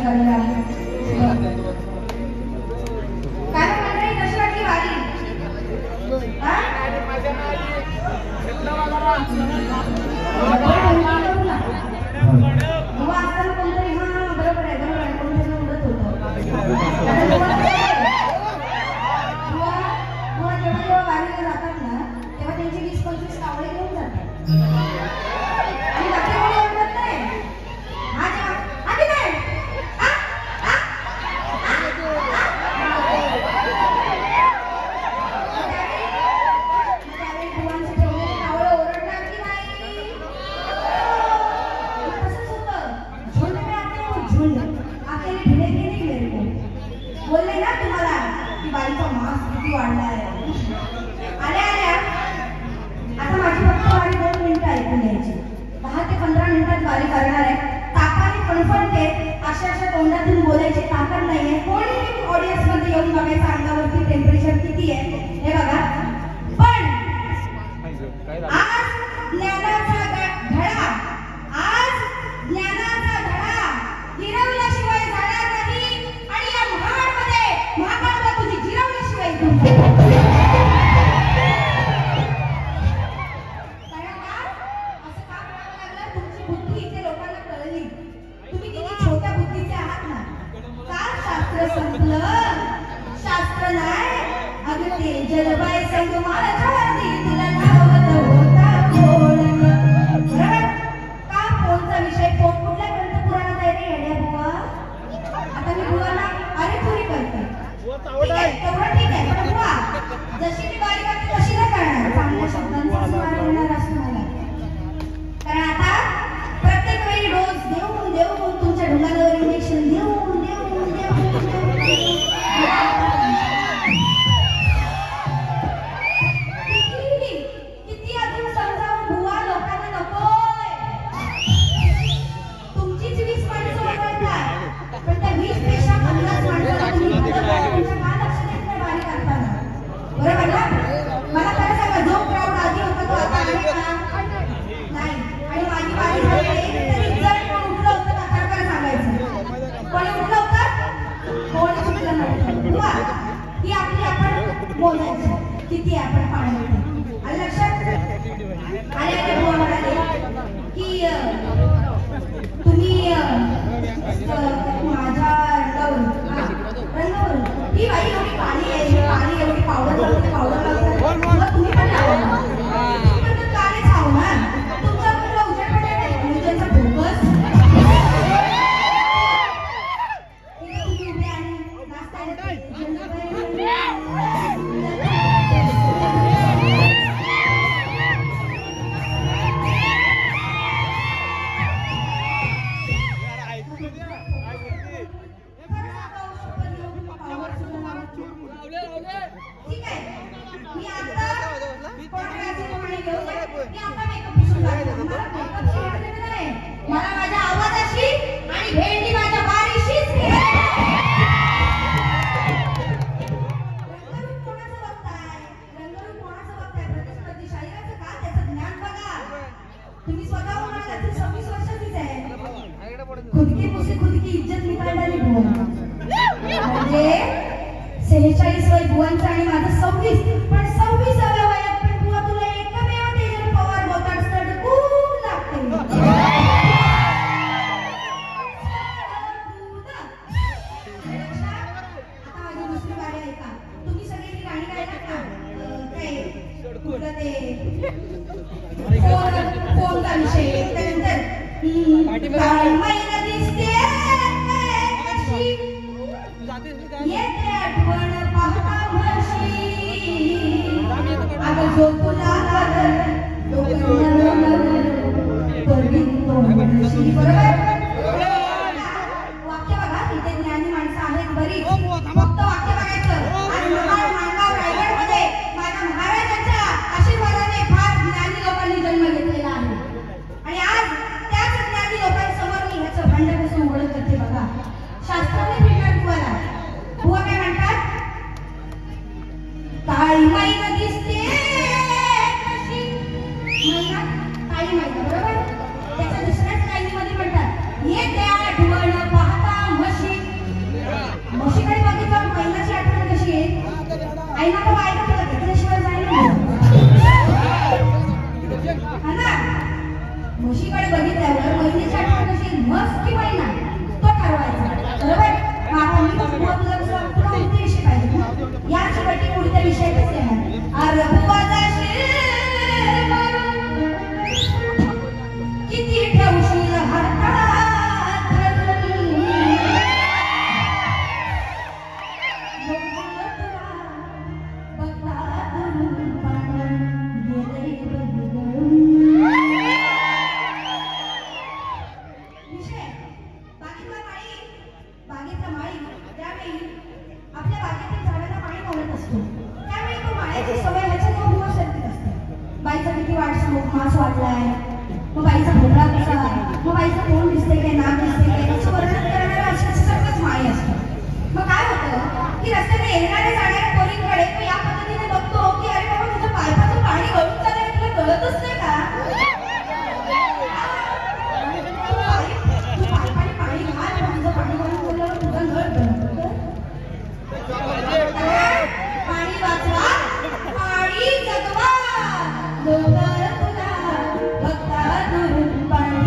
करूया. काय मंडळी कशी वाटली वारी? बरोबर आहे कोणतरी उडत होतं. जेव्हा वारीला जातात ना तेव्हा त्यांची 20-25 कावळे घेऊन जातात. आणि बाकी कोणी ओरडत नाही. बोलले ना तुम्हाला की बाईचा मास किती वाढलाय. आल्या आता माझी फक्त वारी 2 मिनिटं ऐकून घ्यायची. 10 ते 15 मिनिटात वारी करणार आहे. तापाने फणफणते अशा तोंडातून बोलायची ताकद नाहीये. कोणी ऑडियन्स मध्ये येऊन बघायचं अंगावरती टेम्परेचर किती आहे हे बघा. पण आज ज्ञानाचा धडा गिरवल्याशिवाय जाणार नाही. आणि या महाडमध्ये महाकाळला तुझी गिरवल्याशिवाय असं का करावं लागलं? तुमची बुद्धी इथे लोकांना कळली. तुम्ही किती छोट्या बुद्धीचे आहात ना. का शास्त्र संपलं? शास्त्र नाही अगं ते जलबाई संगमाच्या वरती तुला लावत होता फोन. बरोबर का? फोनचा विषय फोन कुठल्या ग्रंथपुराणात आहे रे येड्या बुवा? आता मी बुवाला अरे पुरी करते. ठीक आहे तेवढं ठीक आहे. पण बुवा जशी मी वारी करते तशी नाही करणार. चांगल्या शब्दांचा स्मरण होणार असं मला. कारण आता प्रत्येक वेळी डोस देऊन तुमच्या ढोंगावर इंजेक्शन देऊन किती अजून समजावून बुवा लोकांना नकोय. तुमचीच 20 माणसं ओरडतात पण त्या 20 पेक्षा 50 माणसाला तुम्ही तुमच्या का लक्ष देत नाही वारी करताना? बरोबर ना? मला खरं सांगा जो क्राऊड आधी होता तो आता आहे का? नाही. आणि माझी वारी झाली तरी जर कोण उठलं होतं ना खरं सांगायचं कोणी उठलं होतं? कोणी उठलं नव्हतं. बुवा ही आपली आपण बोलायचं किती आपण पाण्यात आणि लक्षात आले बुवा म्हणाले की तुम्ही माझ्या रंगावरून ही बाई एवढी काळी आहे एवढी पावडर लावते तुम्ही पण लावा काळीच आहो ना. तुमच्या मुलं उजेड पडले नाही त्यांचा फोकस तुम्ही उभे आणि नाचताय. ठीक आहे मी आता मला माझ्या आवाजाशी आणि भेंडी माझ्या वारीशीच रंगरूप कोणाचं बघताय प्रतिस्पर्धी शाहिराचं का? त्याचं ज्ञान बघा. तुम्ही स्वतः म्हणाला ती 26 वर्षाचीच आहे. खुदकी मुझसे खुदकी इज्जत निकालणारी बुवा म्हणजे 46 वय बुवांचं आणि माझं 26. पण 26व्या वयात पण बुवा तुला एकमेव तेजल पवार बोताड सडकून लागते. आता माझी दुसरी गाडी ऐका. तुम्ही सगळे ती गाणी गायला का? काय कुठलं ते फोनचा विषय त्यानंतर काय महिना दिसते येते आठवण पाहता म्हशी अगं जो तुला बरोबर वाक्य बघा. तिथे ज्ञानी माणसं आहेत बरीच. फक्त वाक्य बघायचं. आणि माणगाव रायगडमध्ये माझ्या महाराजांच्या आशीर्वादाने फार ज्ञानी लोकांनी जन्म घेतलेला आहे. आणि आज त्याच ज्ञानी लोकांसमोर मी ह्याचं भांड कसं उघड करते बघा. शास्त्राने भेटणार तुम्हाला. बुवा काय म्हणतात? काळी मैना दिसते कशी मैना काळी मैना बरोबर. त्याच्या दुसऱ्याच लाईनीमध्ये म्हणतात येते आठवण पाहता म्हशी काही ना का बायका तुला घेतल्याशिवाय जाईल ना. म्हशीकडे बघितल्यावर महिन्याची आठवण कशी मस्त की महिना तो ठरवायचा. बरोबर. आता मी तुला तुला कोणते विषय पाहिजे याची वाटी पुढच्या विषयातच येणार. अरे बुवाचा शेर किती ठेवशील हातात धरून. बघता धरून पाणी गेलंय बघून. विषय बागेतला माळी त्यावेळी आपल्या बागेतील झाडांना पाणी घालत असतो. त्यावेळी तो माळ्याची सवय ह्याच्या भुवा सरकीत असते. बाईचा किती मास वाढलाय, मग बाईचा भोपळा कसा, मग बाईचं तोंड दिसते काय, नाक दिसते काय, त्याचं वर्णन करणारा अशाच माळी असतो. मग काय होतं की रस्त्याने येणाऱ्या जाणाऱ्या पोरींकडे तो या पद्धतीने बघतो की अरे बाबा तुझं पायपाचं पाणी गळून चाललंय, तुला कळतच नाही का. पाणी घाल, तुझं पाणी घालून बोलल्यावर तुझा नळ बंद. पाणी वाचवा, पाणी जगवा. लोक तुला बघता धरून पाणी.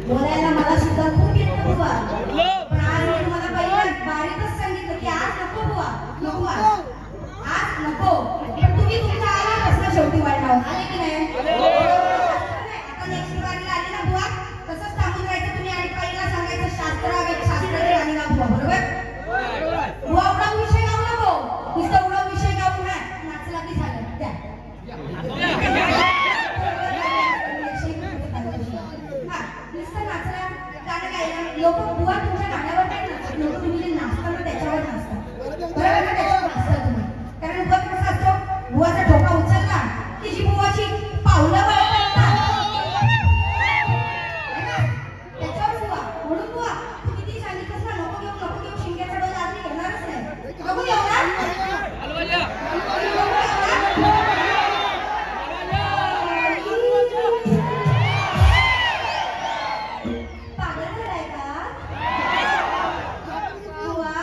बोलायला मला सुद्धा खूप येतं बुवा, पण आज मी तुम्हाला पहिलं बारीकच सांगितलं की आज नको बुवा, नको आज नको. पण तुम्ही तुमच्या आला कसला शेवटी वाढला आले की नाही. आता नेक्स्ट बारीला आली ना बुवा, तसंच थांबून राहायचं तुम्ही आणि पहिला सांगायचं शास्त्र आणि ना बुवा. बरोबर. बुवा उडा विषय गाऊ नको, नुसतं उडा विषय गाऊ ना नाचला की झालं त्या. लोक बुवा तुमच्या गाण्यावर नाही नाचत, लोक तुम्ही जे नाचता ना त्याच्यावर नाचतात. बरोबर ना, त्याच्यावर नाचता तुम्ही. कारण बुवा कसा असतो, बुवाचा डोका उचलला की जी बुवाची पावलं वळतात ना त्याच्यावर बुवा. म्हणून बुवा तू किती सांगितलंस ना नको घेऊ शिंग्याचा डोस आज मी घेणारच नाही. नको घेऊ ना. पागल झालाय का बुवा.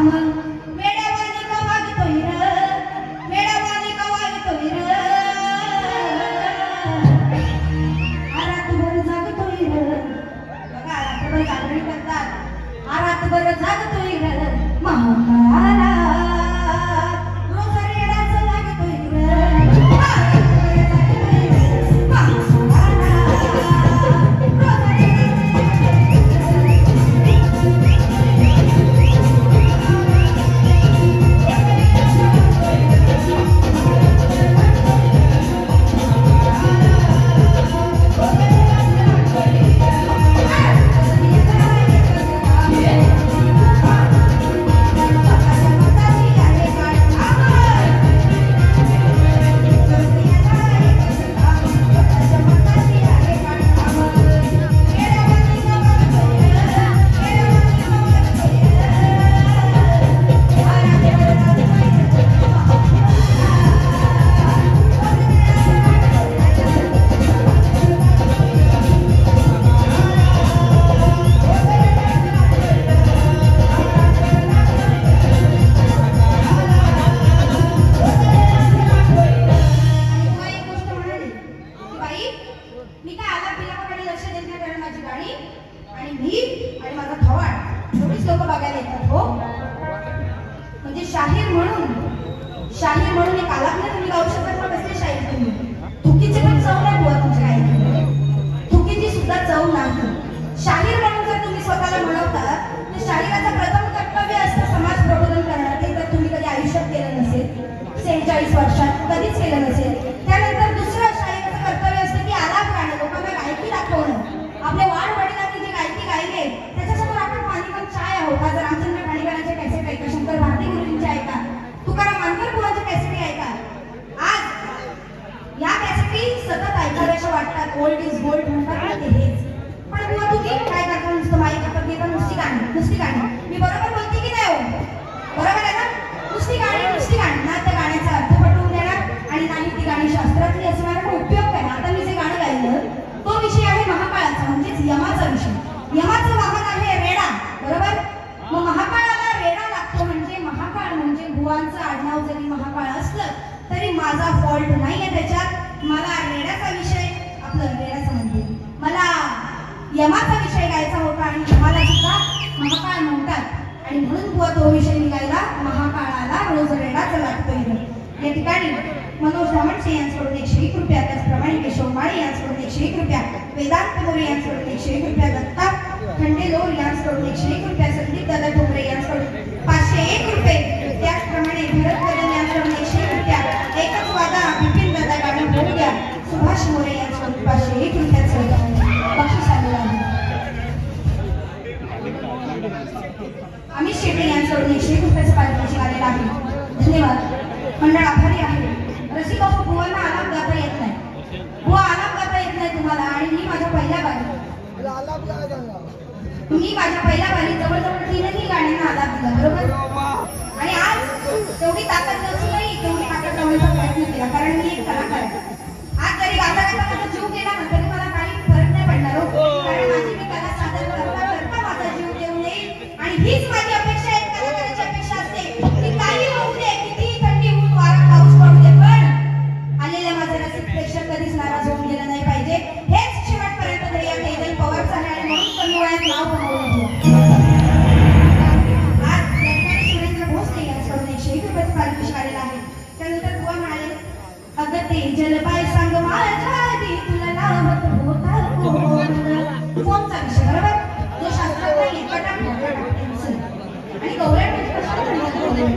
धाम वेड्यावानी का वागतोय र वेड्यावानी का वागतोय र रातभर जागतोय र बघा रातभर जागरण करतात रातभर जागतोय र महाकाला रोज रेडाचं लागतोय र शाहीर म्हणून एक आलापने तुम्ही गाऊ शकत ना कसले शाहीर तुम्ही थुकीची पण चव नाही बुवा तुमच्या गायकीला थुकीची सुद्धा चव नाही शाहीर म्हणून जर तुम्ही स्वतःला म्हणवता तर शाहिराचं प्रथम कर्तव्य असतं समाज प्रबोधन करणं ते तर तुम्ही कधी आयुष्यात केलं नसेल 47 वर्षात कधीच केलं नसेल त्यानंतर दुसरं शाहिराचं कर्तव्य असतं की आलाप गाणं लोकांना गायकी दाखवणं आपले वाढ वडिलांनी जे गायकी गायले त्याच्यासमोर आपण मानिकन चाय आहोत आज रामचंद्र ठाणेकरांचे कॅसेट ऐका शंकर भारती गुरुजींचे ऐका तुकाराम मानकर बुवांच्या कॅसेटी ऐका आज या कॅसेटी सतत ऐकाव्याशा वाटतात ओल्ड इज गोल्ड म्हणतात ना ते हेच पण बुवा तुम्ही काय करता नुसतं माईक हातात घेता नुसती गाणी मी बरोबर बोलते की नाही हो बरोबर आहे ना नुसती गाणी ना त्या गाण्याचा अर्थ पटवून देणार आणि नाही ती गाणी शास्त्रातली असणार उपयोग काय आता मी जे गाणं गायलं तो विषय आहे महाकाळाचा म्हणजेच यमाचा विषय यमाचं वाहन आहे रेडा बरोबर मग महाकाळाला रेडा लागतो म्हणजे महाकाळ म्हणजे बुवांचं आडनाव जरी महाकाळ असलं तरी माझा फॉल्ट नाहीये त्याच्यात मला रेड्याचा विषय आपलं रेड्याचं म्हणते मला यमाचा विषय गायचा होता आणि यमाला सुद्धा महाकाळ म्हणतात आणि म्हणून बुवा तो विषय निघायला महाकाळाला रोज रेडाचं लागतोय या ठिकाणी मनोज धामणसे यांच्याकडून 101 रुपया त्याचप्रमाणे केशव माळे यांच्याकडून 101 रुपया वेदांत मोरे यांच्याकडून 101 रुपया दत्ता खंडेलोर यांच्याकडून 101 रुपया संदीप दादा ठोंबरे यांच्याकडून 501 रुपये त्याचप्रमाणे भरत कदम यांच्याकडून 101 रुपया एकच वादा बिपिन दादा गाडी होऊन द्या सुभाष मोरे यांच्याकडून 501 रुपयाचं बक्षीस आलेलं आहे अमित शेट्टी यांच्याकडून 101 रुपयाचं पारितोषिक आलेलं आहे धन्यवाद मंडळ आभारी आहे रसिका बुवांना आलाप गाता येत नाही बुवा आलाप गाता येत नाही तुम्हाला आणि मी माझ्या पहिल्या बारी जवळजवळ 3 गाण्यांना आलाप दिला बरोबर आणि आज तेवढी ताकद नसूनही तेवढी ताकद लावण्याचा प्रयत्न केला कारण मी एक कलाकार आहे आज जरी गाता गाता माझा जीव गेला ना तरी मला काही फरक नाही पडणार हो कारण माझी मी कला सादर करता माझा जीव देऊ नये आणि हीच माझी अपेक्षा आहे कलाकाराची अपेक्षा असते की काही होऊ दे किती थंडी ऊन वारा पाऊस पडू दे पण आलेल्या माझ्या रसिक प्रेक्षक कधीच नाराज होऊन गेला नाही पाहिजे हेच शेवटपर्यंत तरी या तेजल पवारचं आहे आणि म्हणून कमी वयात नाव बनवलं आज सुरेंद्र भोसले यांच्याकडून 101 रुपयाचं पारितोषिक आलेलं आहे त्यानंतर बुवा म्हणाले अगं तेजल बाय सांग माझ्या आधी तुला लावत होता फोनचा विषय बरोबर जो शास्त्रात नाही पटाक आणि गौरव म्हणजे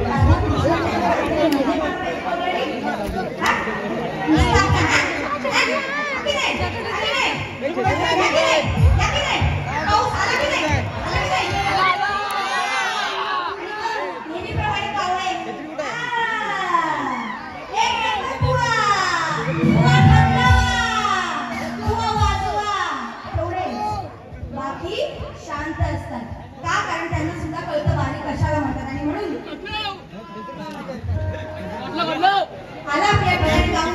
शांत असतात का कारण त्यांना सुद्धा कळतं वाणी कशाला म्हणतात आणि म्हणून आला आपल्या बऱ्याच गाऊन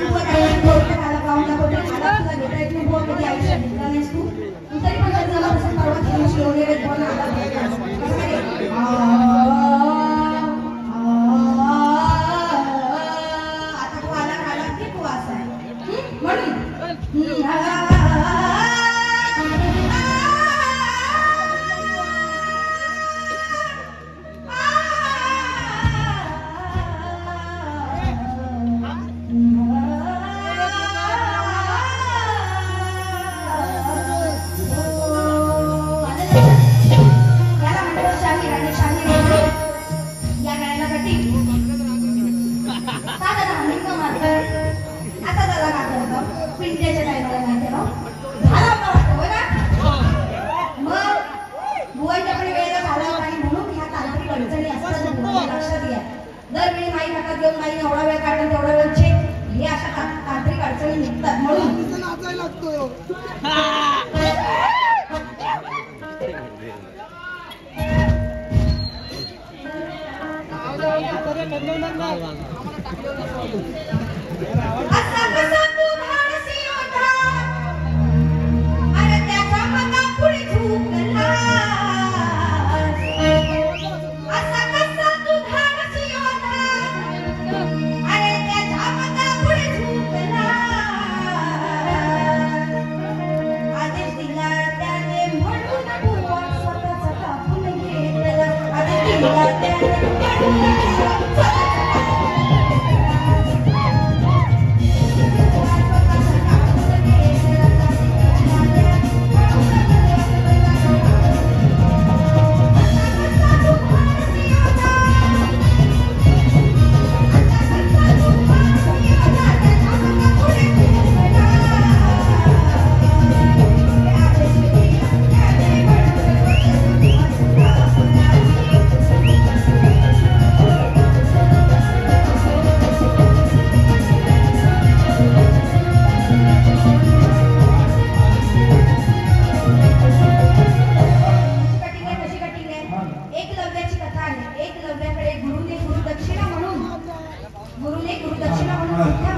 आला गाऊनला बोलतो मला तुला घेता येत नाही बुवा कधी आयुष्यात घेतला नाहीस तू तरी पण जर मला असं परवा दिवशी वगैरे बोलणं आला पिंट्याच्या टायमाला नाही केला झाला होता वाटतं होय ना. मग बुवाईच्या पण वेळेला झाला होता आणि म्हणून ह्या तांत्रिक अडचणी असतात तुम्हाला लक्षात घ्या. दरवेळी माई हातात घेऊन माई एवढा वेळ काढून तेवढा वेळ छे हे अशा तांत्रिक अडचणी निघतात म्हणून नाचायला लागतो. असा कसा तू धाडसी होता अरे त्याच्या मनापुढे झुकला. असा कसा तू धाडसी होता अरे त्याच्या मनापुढे झुकला. आदेश दिला त्याने म्हणून बुवा स्वतःचा कापून घेतला. आदेश दिला त्याने म्हणून स्वतःचा गुरुने गुरुदक्षिणा म्हणून मोठ्या